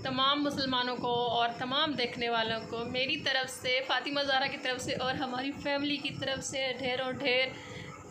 तमाम मुसलमानों को और तमाम देखने वालों को मेरी तरफ़ से, फ़ातिमा ज़हरा की तरफ से और हमारी फैमिली की तरफ से ढेरों ढेर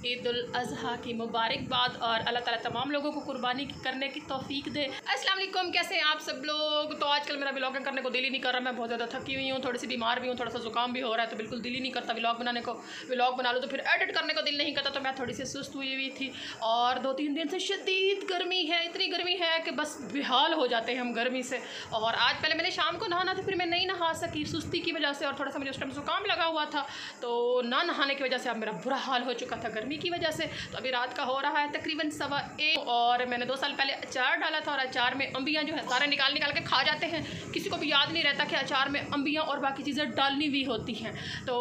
ईद उल अज़हा की मुबारकबाद और अल्लाह ताला तमाम लोगों को कुर्बानी करने की तौफीक दे। अस्सलाम वालेकुम, कैसे हैं आप सब लोग। तो आजकल मेरा व्लॉगिंग करने को दिल ही नहीं कर रहा, मैं बहुत ज़्यादा थकी हुई हूँ, थोड़ी सी बीमार भी हूँ, थोड़ा सा ज़ुकाम भी हो रहा है, तो बिल्कुल दिल ही नहीं करता व्लॉग बनाने को। व्लॉग बना लो तो फिर एडिट करने को दिल नहीं करता, तो मैं थोड़ी सी सुस्त हुई थी। और 2-3 दिन से शदीद गर्मी है, इतनी गर्मी है कि बस बेहाल हो जाते हैं हम गर्मी से। और आज पहले मैंने शाम को नहाना था, फिर मैं नहीं नहा सकी सुस्ती की वजह से, और थोड़ा सा मुझे उस टाइम ज़ुकाम लगा हुआ था, तो ना नहाने की वजह से अब मेरा बुरा हाल हो चुका था गर्मी की वजह से। तो अभी रात का हो रहा है तकरीबन 1:15, और मैंने 2 साल पहले अचार डाला था, और अचार में अंबियाँ जो है सारे निकाल के खा जाते हैं, किसी को भी याद नहीं रहता कि अचार में अंबियाँ और बाकी चीज़ें डालनी भी होती हैं। तो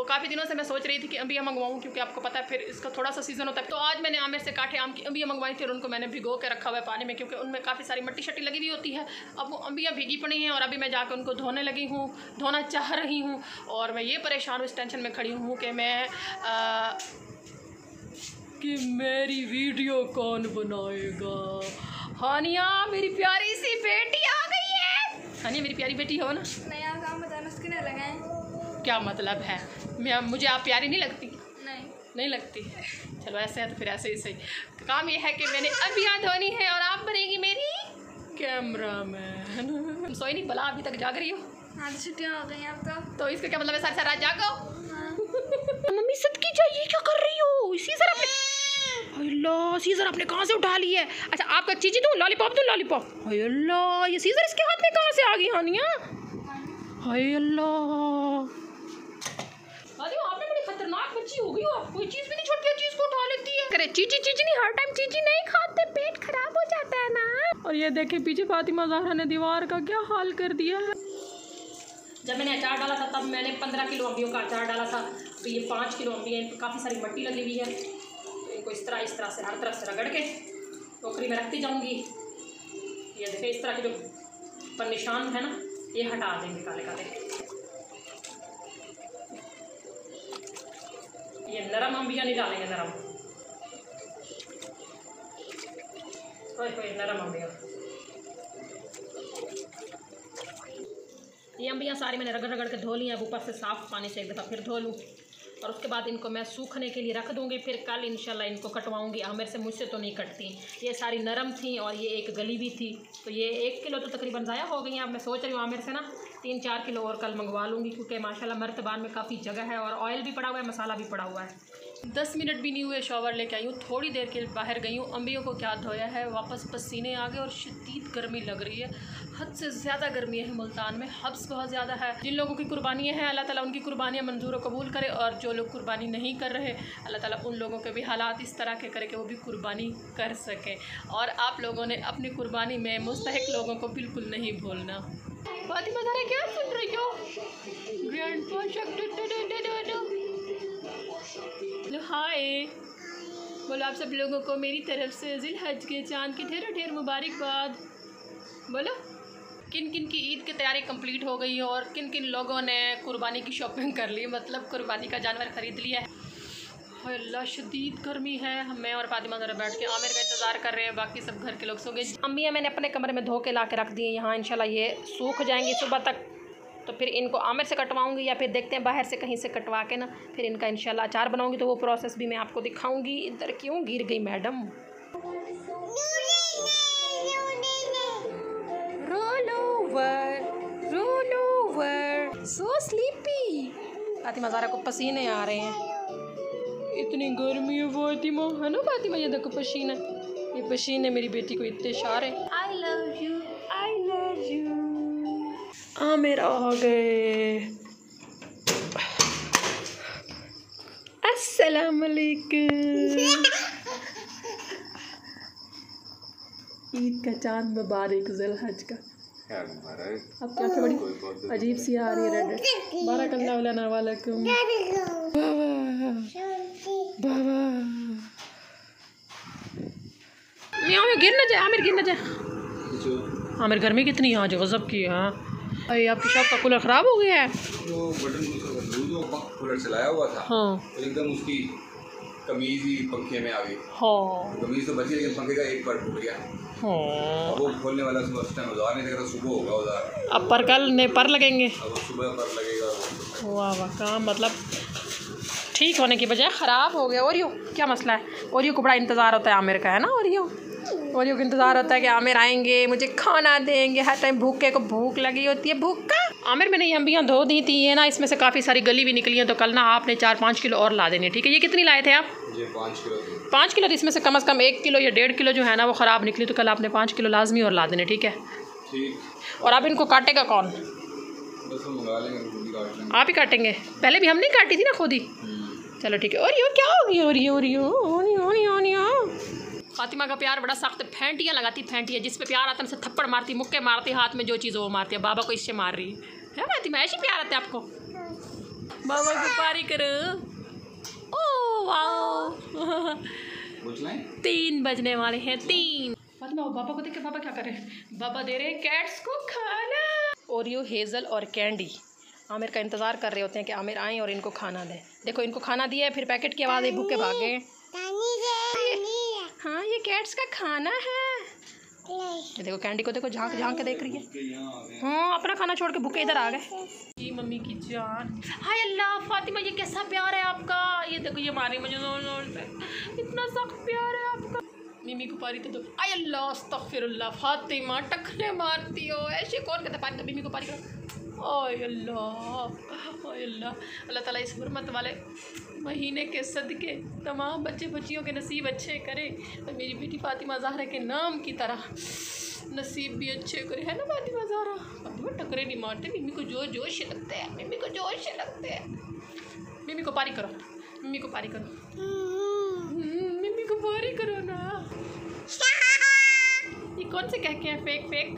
काफ़ी दिनों से मैं सोच रही थी कि अंबियाँ मंगवाऊँ, क्योंकि आपको पता है फिर इसका थोड़ा सा सीज़न होता है। तो आज मैंने आमिर से काठे आम की अंबियाँ मंगवाई थी, और उनको मैंने भिगो के रखा हुआ है पानी में, क्योंकि उनमें काफ़ी सारी मट्टी शट्टी लगी हुई होती है। अब वो अंबियाँ भीगी पड़ी हैं, और अभी मैं जाकर उनको धोने लगी हूँ, धोना चाह रही हूँ। और मैं ये परेशान हूँ, इस टेंशन में खड़ी हूँ कि कि मेरी वीडियो कौन बनाएगा। हानिया मेरी प्यारी सी बेटी आ गई है। हानिया मेरी प्यारी बेटी हो ना। नहीं, आप काम बताना, उसके नहीं लगाएं। क्या मतलब है, मुझे आप प्यारी नहीं लगती? नहीं लगती। चलो ऐसे है तो फिर ऐसे ही सही। काम ये है कि मैंने अंबियाँ धोनी है, और आप बनेगी मेरी कैमरा मैन। सोई नहीं भला, अभी तक जाग रही हो? हाँ, तो छुट्टियाँ हो गई आपका। तो इसका क्या मतलब है सारी रात जागो? मम्मी सदकी चाहिए, क्या कर रही हो? सीजर आपने, अल्लाह सीजर आपने कहाँ से उठा ली है? अच्छा आपका चीज़ी दूँ, लॉलीपॉप दूँ, लॉलीपॉप। अल्लाह ये सीजर इसके हाथ में कहाँ से आ गई हानिया? हाय अल्लाह, आपने बड़ी खतरनाक बच्ची हो गई हो, आप कोई चीज़ भी नहीं छोड़ती है, चीज़ को उठा लेती है। करे चीज़ी चीज़ी नहीं, हर टाइम चीज़ी नहीं खाते, पेट खराब हो जाता है ना। और ये देखे पीछे फातिमा ज़हरा ने दीवार का क्या हाल कर दिया है। जब मैंने अचार डाला था तब मैंने 15 किलो अंबियों का अचार डाला था, तो ये 5 किलो अंबियाँ, इन पर काफ़ी सारी मट्टी लगी हुई है। तो इनको इस तरह से हर तरफ से रगड़ के टोकरी में रखती जाऊँगी। ये देखें इस तरह के जो पर निशान है ना, ये हटा देंगे काले काले। ये नरम अंबियाँ नहीं डालेंगे, नरम नरम अंबियाँ। ये अंबियाँ सारी मैंने रगड़ के धो ली हैं, अब ऊपर से साफ़ पानी से एक दफ़ा फिर धो लूँ, और उसके बाद इनको मैं सूखने के लिए रख दूँगी। फिर कल इंशाल्लाह इनको कटवाऊँगी। आमिर से मुझसे तो नहीं कटती, ये सारी नरम थी और ये एक गली भी थी, तो ये 1 किलो तो तकरीबन ज़ाया हो गई हैं। अब मैं सोच रही हूँ आमिर से ना 3-4 किलो और कल मंगवा लूँगी, क्योंकि माशाल्लाह मर्तबान में काफ़ी जगह है, और ऑयल भी पड़ा हुआ है, मसाला भी पड़ा हुआ है। 10 मिनट भी नहीं हुए शॉवर लेके आई हूँ, थोड़ी देर के बाहर गई हूँ। अंबियों को क्या धोया है, वापस पसीने आ गए, और शदीद गर्मी लग रही है, हद से ज़्यादा गर्मी है मुल्तान में, हब्स बहुत ज़्यादा है। जिन लोगों की कुर्बानियाँ हैं अल्लाह ताला उनकी कुर्बानियाँ मंजूर व कबूल करे, और जो लोग कुर्बानी नहीं कर रहे अल्लाह ताला उन लोगों के भी हालात इस तरह के करे कि वो भी कुर्बानी कर सकें। और आप लोगों ने अपनी कुर्बानी में मुस्तहिक लोगों को बिल्कुल नहीं भूलना। फातिमा ज़हरा क्या सुन रही हो? हाय बोलो आप सब लोगों को मेरी तरफ से ज़िलहज के चाँद की ढेर मुबारकबाद। बोलो किन किन की ईद की तैयारी कंप्लीट हो गई है, और किन किन लोगों ने कुर्बानी की शॉपिंग कर ली, मतलब कुर्बानी का जानवर ख़रीद लिया है। अल्लाह शदीद गर्मी है। मैं और फातिमा ज़रा बैठ के आमिर का इंतज़ार कर रहे हैं, बाकी सब घर के लोग सो गए। अम्मियाँ मैंने अपने कमरे में धो के ला के रख दी हैं यहाँ, इंशाल्लाह ये सूख जाएंगी सुबह तक, तो फिर इनको आमिर से कटवाऊँगी, या फिर देखते हैं बाहर से कहीं से कटवा के ना फिर इनका इंशाल्लाह अचार बनाऊँगी, तो वो प्रोसेस भी मैं आपको दिखाऊँगी। इधर क्यों गिर गई madam? Roll over, so sleepy. Fatima Zahra को पसीने आ रहे हैं, इतनी गर्मी है फातिमा, है ना फातिमा? ये देखो पसीना, ये पसीने मेरी बेटी को इतने इशारे। I love you, I love you. Aamir आ गए। अस्सलाम वालेकुम। ईद का चांद मुबारक, ज़िलहज का। अब क्या बड़ी अजीब सी आ रही है, रेड। बारकल्लाहु लना वालकुम। बाबा मैं गिर ना जाए, आमिर गिर ना जाए। आमिर गर्मी कितनी है आज, गज़ब की। हाँ भाई आपकी शॉप का कूलर ख़राब हो गया है। वो बटन कूलर चलाया हुआ था, हाँ, और एकदम उसकी कमीज ही पंखे में आ गई। हाँ कमीज तो बची लेकिन पंखे का एक पार्ट टूट गया। हाँ, वो खोलने वाला सुबह उस टाइम उधार नहीं लगा, सुबह होगा उधार। अब पर कल ने पर लगेंगे। अब सुबह पर लगेगा। वाह वाह, काम मतलब ठीक होने की बजाय ख़राब हो गया। ओरियो क्या मसला है? ओरियो को बड़ा इंतज़ार होता है आमिर का, है ना? ओरियो को इंतज़ार होता है कि आमिर आएंगे, मुझे खाना देंगे। हर टाइम भूखे को भूख लगी होती है। भूख का आमिर मैंने ये अम्बियाँ धो दी थी, है ना, इसमें से काफ़ी सारी गली भी निकली हैं, तो कल ना आपने 4-5 किलो और ला देने, ठीक है? ये कितनी लाए थे आप? ये 5 किलो। 5 किलो, तो इसमें से कम 1 किलो या 1.5 किलो जो है ना वो ख़राब निकली, तो कल आपने 5 किलो लाजमी और ला देने, ठीक है? ठीक। और अब इनको काटेगा कौन? बस हम मंगा लेंगे, खुद ही काट लेंगे। आप ही काटेंगे? पहले भी हम नहीं काटी थी ना खुद ही। चलो ठीक है। और यो क्या हो गया? और फातिमा का प्यार बड़ा सख्त, फेंटियाँ लगाती, फेंटियाँ, जिस पे प्यार आता है उनसे थप्पड़ मारती, मुक्के मारती, हाथ में जो चीज़ वो मारती है। बाबा को इससे मार रही है फातिमा, ऐसी प्यार आता है आपको? बाबा को पारी करो। ओ वाह 3 बजने वाले हैं, 3। फातिमा बाबा को देख के बाबा क्या कर रहे हैं? बाबा दे रहे हैं कैट्स को खाना। ओरियो, हेज़ल और कैंडी आमिर का इंतज़ार कर रहे होते हैं कि आमिर आएँ और इनको खाना दें। देखो इनको खाना दिया है, फिर पैकेट की आवाज़, भूखे भाग गए। हाँ ये कैट्स का खाना है। ये देखो कैंडी को, देखो झांक के देख रही है। हाँ अपना खाना छोड़ के भूखे इधर आ गए। जी मम्मी की जान। हाय अल्लाह फातिमा, ये कैसा प्यार है आपका? ये देखो ये मारी मुझे जोर से, इतना सख्त प्यार है आपका। मिमी को पारी तो दो। आय अल्लाह अस्तगफिरुल्लाह, फातिमा टखने मारती हो, ऐसे कौन कहता पारी? तो मिमी को पारी करो। ओए अल्लाह, ओए अल्लाह, अल्लाह ताला इस हुर्मत वाले महीने के सदके तमाम बच्चे बच्चियों के नसीब अच्छे करे, और मेरी बेटी फातिमा ज़हरा के नाम की तरह नसीब भी अच्छे करे, है ना फातिमा ज़हरा? फातिमा टकरे नहीं मारते, मिमी को जोश लगते हैं, मिमी को जोश लगते हैं। मिमी को पारी करो, मिमी को पारी करो, मिमी को पारी करो ना। ये कौन से कह के हैं फेक?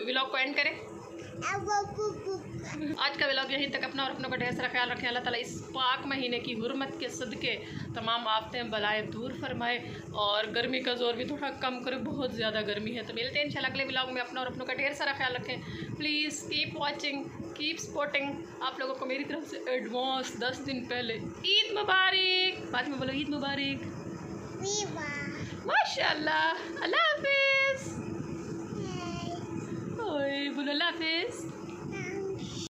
व्लॉग को एंड करें। आज का व्लॉग यहीं तक। अपना और अपनों का ढेर सारा ख्याल रखें। अल्लाह ताला इस पाक महीने की हुर्मत के सदके तमाम आफतें बलाएं दूर फरमाए, और गर्मी का जोर भी थोड़ा कम करे, बहुत ज़्यादा गर्मी है। तो मिलते हैं इंशाल्लाह अगले व्लॉग में। अपना और अपनों का ढेर सारा ख्याल रखें। Please keep watching, keep supporting. आप लोगों को मेरी तरफ से एडवांस 10 दिन पहले ईद मुबारक। बाद में बोलो ईद मुबारक। माशाल्लाह। अल्लाह हाफिज़। ओए बोलो अल्लाह हाफिज़।